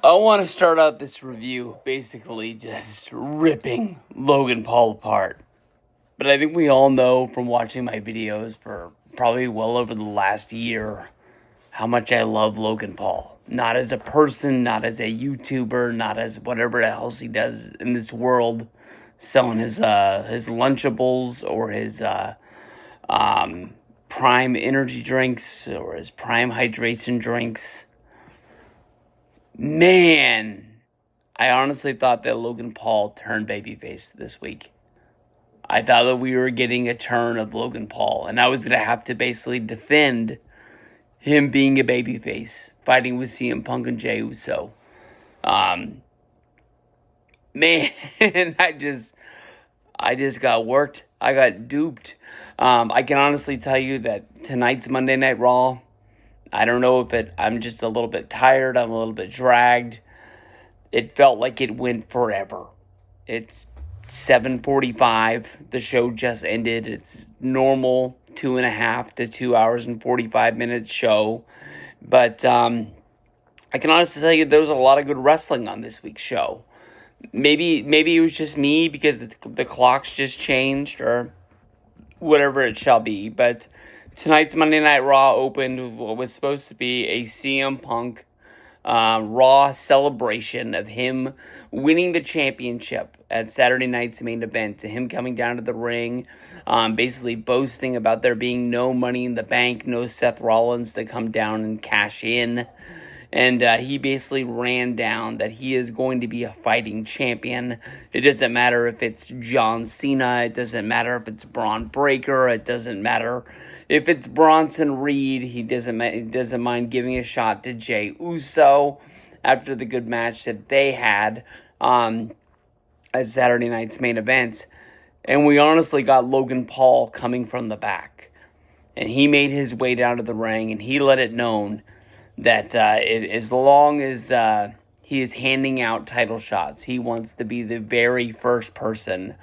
I want to start out this review basically just ripping Logan Paul apart. But I think we all know from watching my videos for probably well over the last year how much I love Logan Paul. Not as a person, not as a YouTuber, not as whatever else he does in this world, selling his Lunchables or his Prime energy drinks or his Prime hydration drinks. Man, I honestly thought that Logan Paul turned babyface this week. I thought that we were getting a turn of Logan Paul, and I was going to have to basically defend him being a babyface, fighting with CM Punk and Jey Uso. Man, I just got worked. I got duped. I can honestly tell you that tonight's Monday Night Raw, I don't know if I'm just a little bit tired. I'm a little bit dragged. It felt like it went forever. It's 7:45. The show just ended. It's normal 2.5 to 2 hours and 45 minutes show. But I can honestly tell you there was a lot of good wrestling on this week's show. Maybe it was just me because the clocks just changed or whatever it shall be. But tonight's Monday Night Raw opened with what was supposed to be a CM Punk Raw celebration of him winning the championship at Saturday night's main event, to him coming down to the ring, basically boasting about there being no Money in the Bank, no Seth Rollins to come down and cash in. And he basically ran down that he is going to be a fighting champion. It doesn't matter if it's John Cena. It doesn't matter if it's Braun Breaker. It doesn't matter if it's Bronson Reed. He doesn't mind giving a shot to Jey Uso after the good match that they had at Saturday night's main event. And we honestly got Logan Paul coming from the back. And he made his way down to the ring, and he let it known that as long as he is handing out title shots, he wants to be the very first person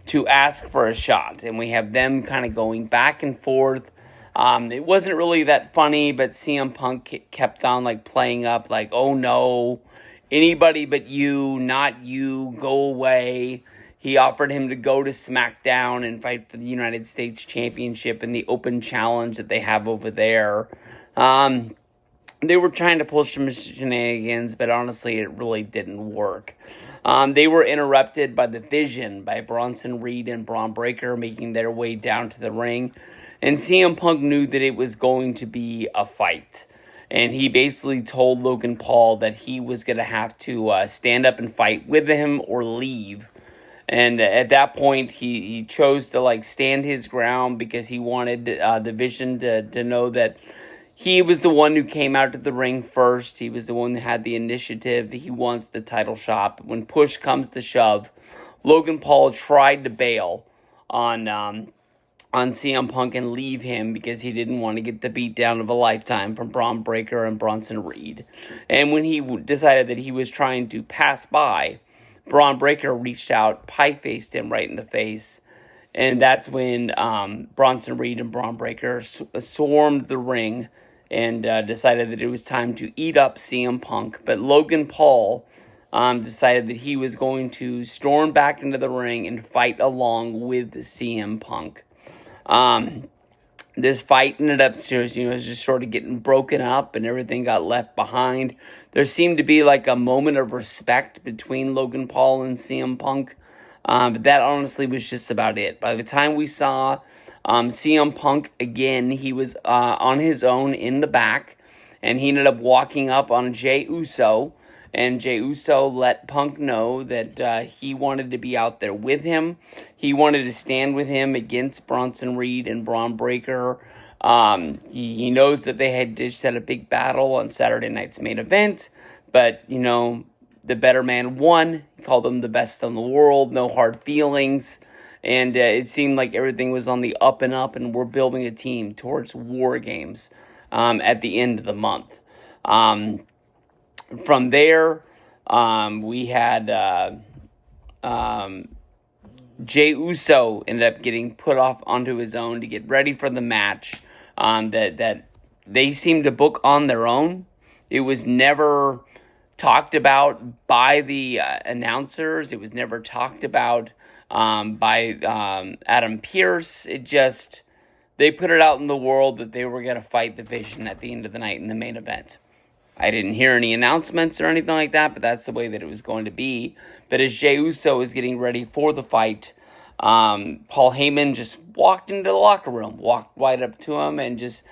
to ask for a shot. And we have them kind of going back and forth. It wasn't really that funny, but CM Punk kept on playing up oh no, anybody but you, not you, go away. He offered him to go to SmackDown and fight for the United States Championship in the open challenge that they have over there. They were trying to pull some shenanigans, but honestly, it really didn't work. They were interrupted by the Vision, by Bronson Reed and Braun Breaker making their way down to the ring. And CM Punk knew that it was going to be a fight. And he basically told Logan Paul that he was going to have to stand up and fight with him or leave. And at that point, he chose to stand his ground because he wanted the Vision to know that he was the one who came out to the ring first. He was the one who had the initiative. He wants the title shot. When push comes to shove, Logan Paul tried to bail on CM Punk and leave him because he didn't want to get the beatdown of a lifetime from Braun Breaker and Bronson Reed. And when he decided that he was trying to pass by, Braun Breaker reached out, pie-faced him right in the face. And that's when Bronson Reed and Braun Breaker swarmed the ring and decided that it was time to eat up CM Punk. But Logan Paul decided that he was going to storm back into the ring and fight along with CM Punk. This fight ended up just sort of getting broken up and everything got left behind. There seemed to be a moment of respect between Logan Paul and CM Punk. But that honestly was just about it. By the time we saw CM Punk again, he was on his own in the back, and he ended up walking up on Jey Uso, and Jey Uso let Punk know that he wanted to be out there with him. He wanted to stand with him against Bronson Reed and Braun Breaker. He knows that they had a big battle on Saturday night's main event, but the better man won. He called them the best in the world, no hard feelings. And it seemed like everything was on the up and up, and we're building a team towards War Games at the end of the month. From there, we had Jey Uso ended up getting put off onto his own to get ready for the match that they seemed to book on their own. It was never talked about by the announcers. It was never talked about by Adam Pearce. They put it out in the world that they were going to fight the Vision at the end of the night in the main event. I didn't hear any announcements or anything like that, but that's the way that it was going to be. But as Jey Uso is getting ready for the fight, Paul Heyman just walked into the locker room, walked right up to him, and just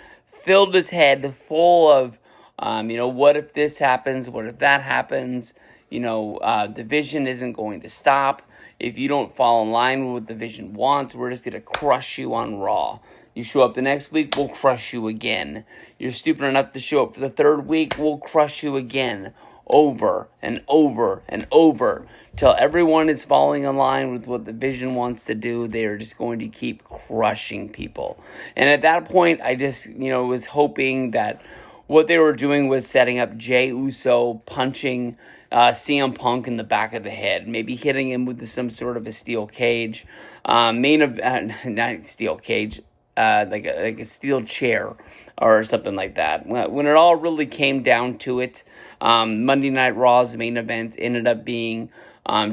filled his head full of, what if this happens? What if that happens? The Vision isn't going to stop. If you don't fall in line with what the Vision wants, we're just going to crush you on Raw. You show up the next week, we'll crush you again. You're stupid enough to show up for the third week, we'll crush you again. Over and over and over. Till everyone is falling in line with what the Vision wants to do, they are just going to keep crushing people. And at that point, I just, was hoping that what they were doing was setting up Jey Uso punching CM Punk in the back of the head, maybe hitting him with some sort of a steel cage, not steel cage, like a steel chair or something like that. When it all really came down to it, Monday Night Raw's main event ended up being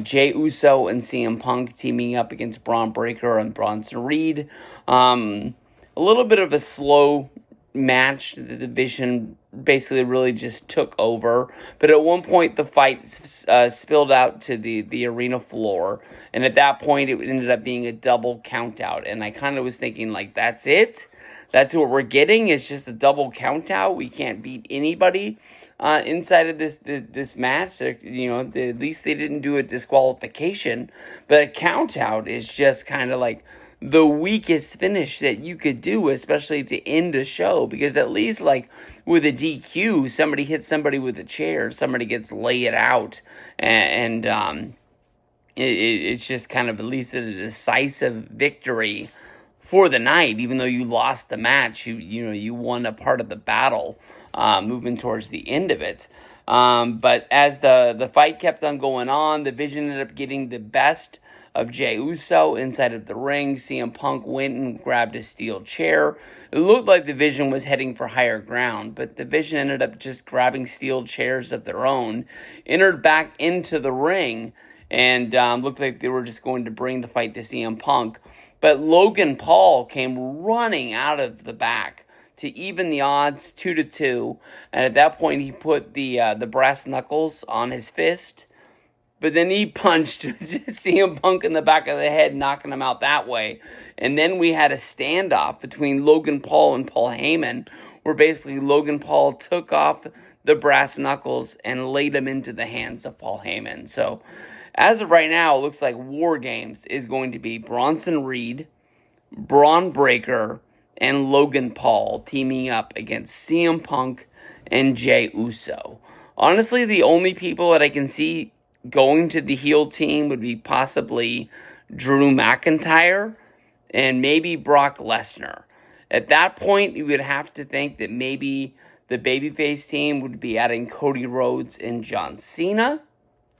Jey Uso and CM Punk teaming up against Braun Breaker and Bronson Reed. A little bit of a slow match. The Division basically really just took over, but at one point the fight spilled out to the arena floor, and at that point it ended up being a double count out, and I kind of was thinking, like, that's it? That's what we're getting? It's just a double count out? We can't beat anybody inside of this match? At least they didn't do a disqualification, but a count out is just kind of like the weakest finish that you could do, especially to end a show, because at least, like, with a DQ, somebody hits somebody with a chair, somebody gets laid out, and it's just kind of at least a decisive victory for the night. Even though you lost the match, you won a part of the battle, moving towards the end of it. But as the fight kept on going on, the Vision ended up getting the best of Jey Uso inside of the ring. CM Punk went and grabbed a steel chair. It looked like the Vision was heading for higher ground, but the Vision ended up just grabbing steel chairs of their own, entered back into the ring, and looked like they were just going to bring the fight to CM Punk. But Logan Paul came running out of the back to even the odds 2-2, and at that point he put the brass knuckles on his fist. But then he punched CM Punk in the back of the head, knocking him out that way. And then we had a standoff between Logan Paul and Paul Heyman, where basically Logan Paul took off the brass knuckles and laid them into the hands of Paul Heyman. So, as of right now, it looks like War Games is going to be Bronson Reed, Braun Breaker, and Logan Paul teaming up against CM Punk and Jey Uso. Honestly, the only people that I can see going to the heel team would be possibly Drew McIntyre and maybe Brock Lesnar. At that point, you would have to think that maybe the babyface team would be adding Cody Rhodes and John Cena.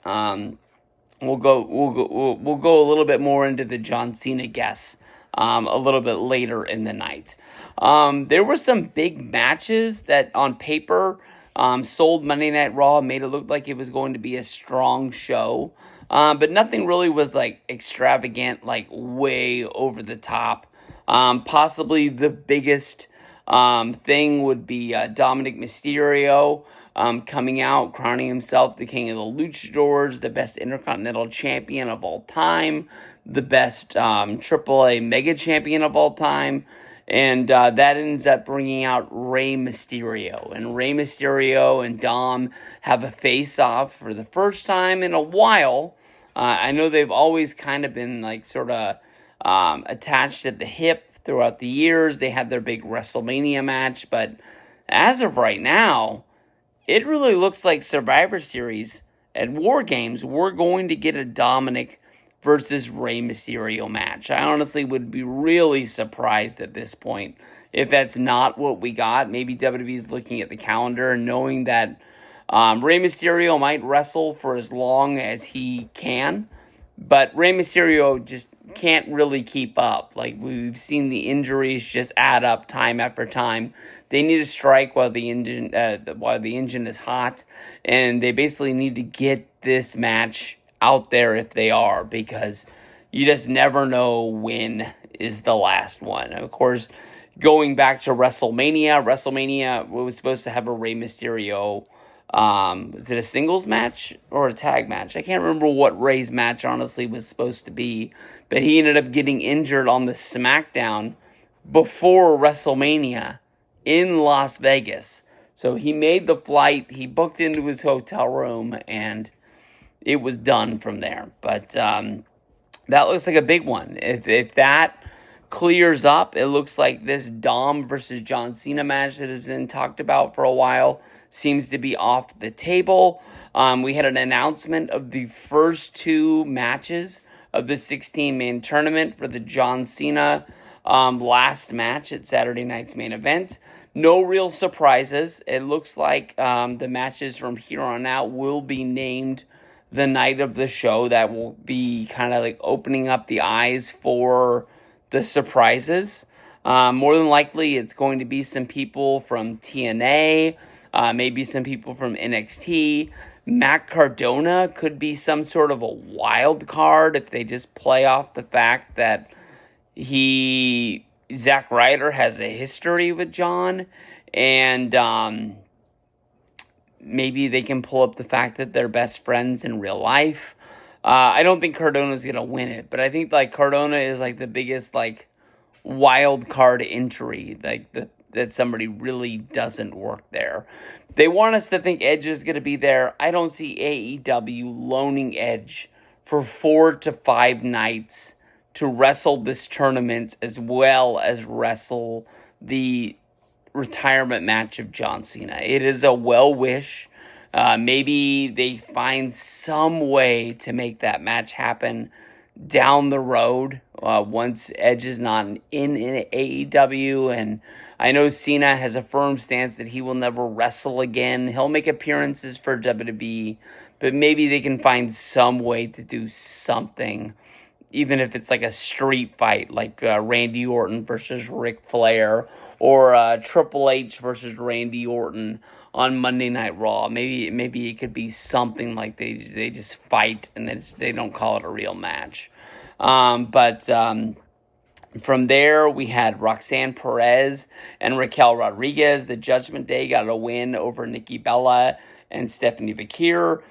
We'll go a little bit more into the John Cena guess a little bit later in the night. There were some big matches that on paper sold Monday Night Raw, made it look like it was going to be a strong show. But nothing really was like extravagant, like way over the top. Possibly the biggest thing would be Dominic Mysterio coming out, crowning himself the king of the luchadors, the best Intercontinental Champion of all time, the best AAA Mega Champion of all time. And that ends up bringing out Rey Mysterio. And Rey Mysterio and Dom have a face-off for the first time in a while. I know they've always kind of been like sort of attached at the hip throughout the years. They had their big WrestleMania match. But as of right now, it really looks like Survivor Series at War Games, we're going to get a Dominic versus Rey Mysterio match. I honestly would be really surprised at this point if that's not what we got. Maybe WWE is looking at the calendar and knowing that Rey Mysterio might wrestle for as long as he can But Rey Mysterio just can't really keep up. Like, we've seen the injuries just add up time after time. They need to strike while the engine is hot, and they basically need to get this match out there if they are, because you just never know when is the last one. Of course, going back to WrestleMania was supposed to have a Rey Mysterio. Was it a singles match or a tag match? I can't remember what Rey's match honestly was supposed to be, but he ended up getting injured on the SmackDown before WrestleMania in Las Vegas. So he made the flight, he booked into his hotel room, and it was done from there. But that looks like a big one. If that clears up, it looks like this Dom versus John Cena match that has been talked about for a while seems to be off the table. We had an announcement of the first two matches of the 16-man tournament for the John Cena last match at Saturday night's main event. No real surprises. It looks like the matches from here on out will be named the night of the show. That will be kind of like opening up the eyes for the surprises. More than likely, it's going to be some people from TNA, maybe some people from NXT. Matt Cardona could be some sort of a wild card if they just play off the fact that Zack Ryder has a history with John, and maybe they can pull up the fact that they're best friends in real life. I don't think Cardona's gonna win it, but I think like Cardona is like the biggest like wild card entry, like that somebody really doesn't work there. They want us to think Edge is gonna be there. I don't see AEW loaning Edge for 4 to 5 nights to wrestle this tournament as well as wrestle the retirement match of John Cena. It is a well-wish. Maybe they find some way to make that match happen down the road once Edge is not in AEW. And I know Cena has a firm stance that he will never wrestle again. He'll make appearances for WWE, but maybe they can find some way to do something, even if it's like a street fight, like Randy Orton versus Ric Flair, or Triple H versus Randy Orton on Monday Night Raw. Maybe it could be something like they just fight and they don't call it a real match. But from there, we had Roxanne Perez and Raquel Rodriguez. The Judgment Day got a win over Nikki Bella and Stephanie Vakir.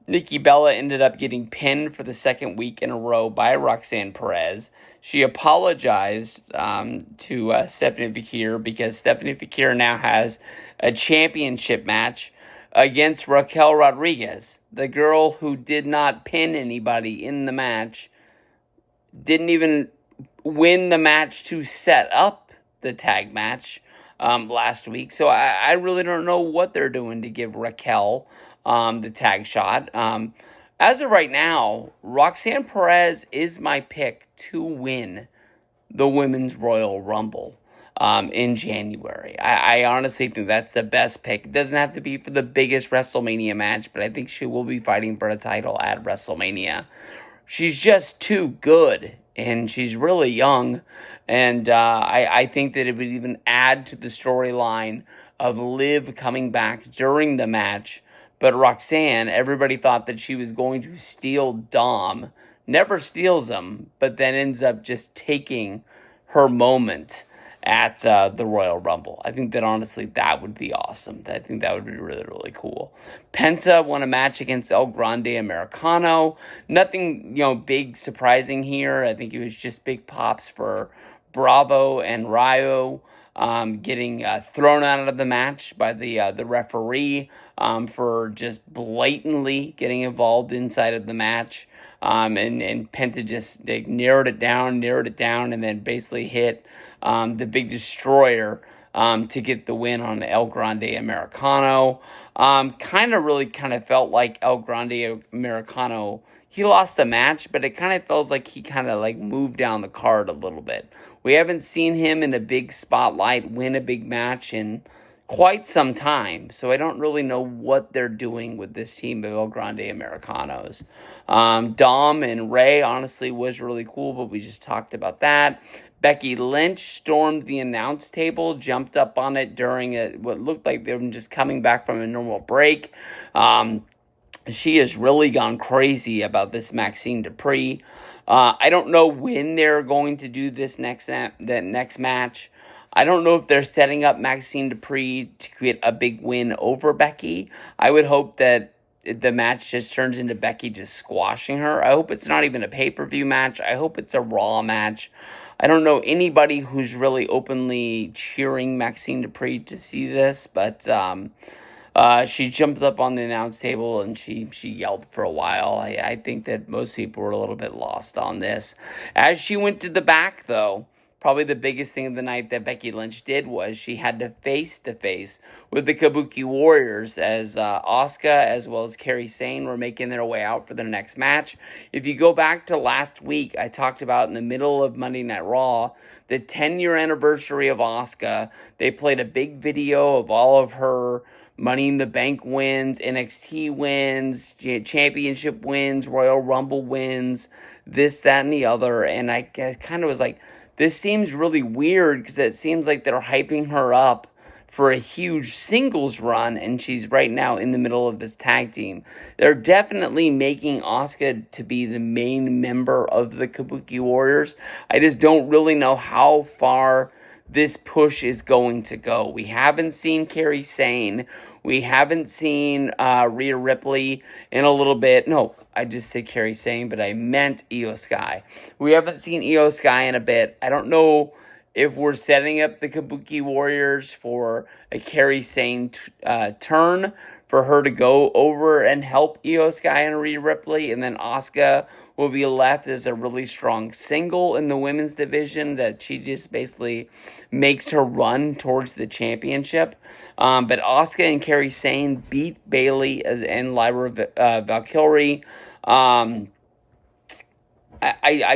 Nikki Bella ended up getting pinned for the second week in a row by Roxanne Perez. She apologized to Stephanie Vakir because Stephanie Vakir now has a championship match against Raquel Rodriguez, the girl who did not pin anybody in the match, didn't even win the match to set up the tag match last week. So I really don't know what they're doing to give Raquel the tag shot. As of right now, Roxanne Perez is my pick to win the Women's Royal Rumble in January. I honestly think that's the best pick. It doesn't have to be for the biggest WrestleMania match, but I think she will be fighting for a title at WrestleMania. She's just too good, and she's really young, and I think that it would even add to the storyline of Liv coming back during the match. But Roxanne, everybody thought that she was going to steal Dom. Never steals him, but then ends up just taking her moment at the Royal Rumble. I think that honestly that would be awesome. I think that would be really, really cool. Penta won a match against El Grande Americano. Nothing, big surprising here. I think it was just big pops for Bravo and Rayo. Getting thrown out of the match by the referee for just blatantly getting involved inside of the match. And Penta just narrowed it down, and then basically hit the Big Destroyer to get the win on El Grande Americano. Kind of felt like El Grande Americano, he lost the match, but it kind of feels like he moved down the card a little bit. We haven't seen him in a big spotlight win a big match in quite some time. So I don't really know what they're doing with this team of El Grande Americanos. Dom and Ray, honestly, was really cool, but we just talked about that. Becky Lynch stormed the announce table, jumped up on it during what looked like they were just coming back from a normal break. She has really gone crazy about this Maxine Dupree. I don't know when they're going to do this next match. I don't know if they're setting up Maxine Dupree to create a big win over Becky. I would hope that the match just turns into Becky just squashing her. I hope it's not even a pay-per-view match. I hope it's a Raw match. I don't know anybody who's really openly cheering Maxine Dupree to see this, but she jumped up on the announce table and she yelled for a while. I think that most people were a little bit lost on this. As she went to the back, though, probably the biggest thing of the night that Becky Lynch did was she had to face with the Kabuki Warriors as Asuka as well as Kairi Sane were making their way out for their next match. If you go back to last week, I talked about in the middle of Monday Night Raw, the 10-year anniversary of Asuka. They played a big video of all of her Money in the Bank wins, NXT wins, championship wins, Royal Rumble wins, this, that, and the other. And I kind of was like, this seems really weird because it seems like they're hyping her up for a huge singles run, and she's right now in the middle of this tag team. They're definitely making Asuka to be the main member of the Kabuki Warriors. I just don't really know how far this push is going to go. We haven't seen Kairi Sane. We haven't seen Rhea Ripley in a little bit. No, I just said Kairi Sane, but I meant Io Sky. We haven't seen Io Sky in a bit. I don't know if we're setting up the Kabuki Warriors for a Kairi Sane turn for her to go over and help Io Sky and Rhea Ripley, and then Asuka will be left as a really strong single in the women's division that she just basically makes her run towards the championship. But Asuka and Kairi Sane beat Bayley and Lyra Valkyrie. I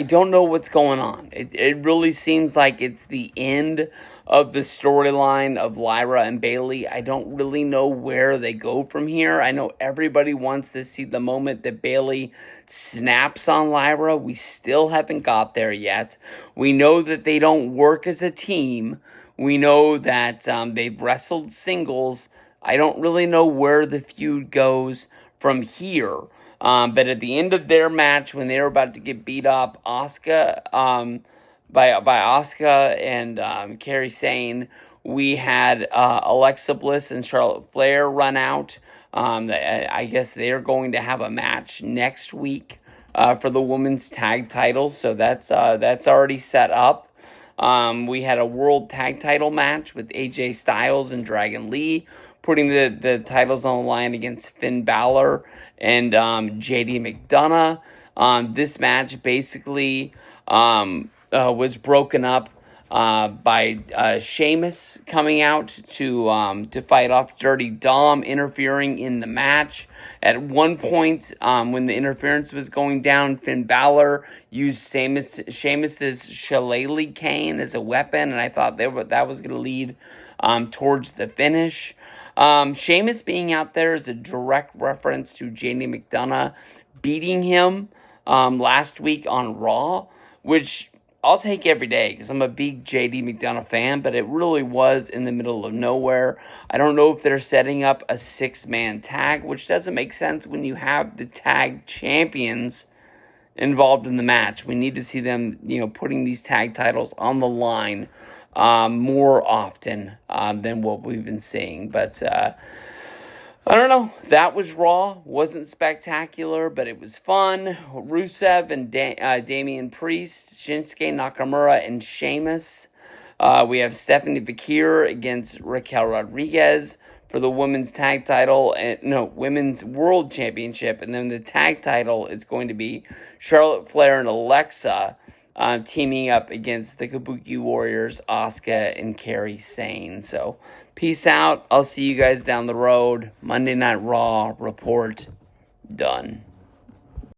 don't know what's going on. It really seems like it's the end of the storyline of Lyra and Bayley. I don't really know where they go from here. I know everybody wants to see the moment that Bayley snaps on Lyra. We still haven't got there yet. We know that they don't work as a team. We know that they've wrestled singles. I don't really know where the feud goes from here. But at the end of their match, when they were about to get beat up, Asuka, by Asuka and Kairi Sane, we had Alexa Bliss and Charlotte Flair run out. I guess they're going to have a match next week for the women's tag title, so that's already set up. We had a world tag title match with AJ Styles and Dragon Lee, putting the titles on the line against Finn Balor and JD McDonough. This match basically was broken up by Sheamus coming out to fight off Dirty Dom interfering in the match. At one point, when the interference was going down, Finn Balor used Sheamus's shillelagh cane as a weapon, and I thought that was going to lead towards the finish. Sheamus being out there is a direct reference to JD McDonough beating him last week on Raw, which I'll take every day because I'm a big JD McDonough fan, but it really was in the middle of nowhere. I don't know if they're setting up a 6-man tag, which doesn't make sense when you have the tag champions involved in the match. We need to see them, putting these tag titles on the line more often than what we've been seeing. But I don't know. That was Raw. Wasn't spectacular, but it was fun. Rusev and Damian Priest, Shinsuke Nakamura, and Sheamus. We have Stephanie Bakir against Raquel Rodriguez for the women's tag title, women's world championship, and then the tag title is going to be Charlotte Flair and Alexa teaming up against the Kabuki Warriors, Asuka and Kairi Sane. So, peace out. I'll see you guys down the road. Monday Night Raw report done.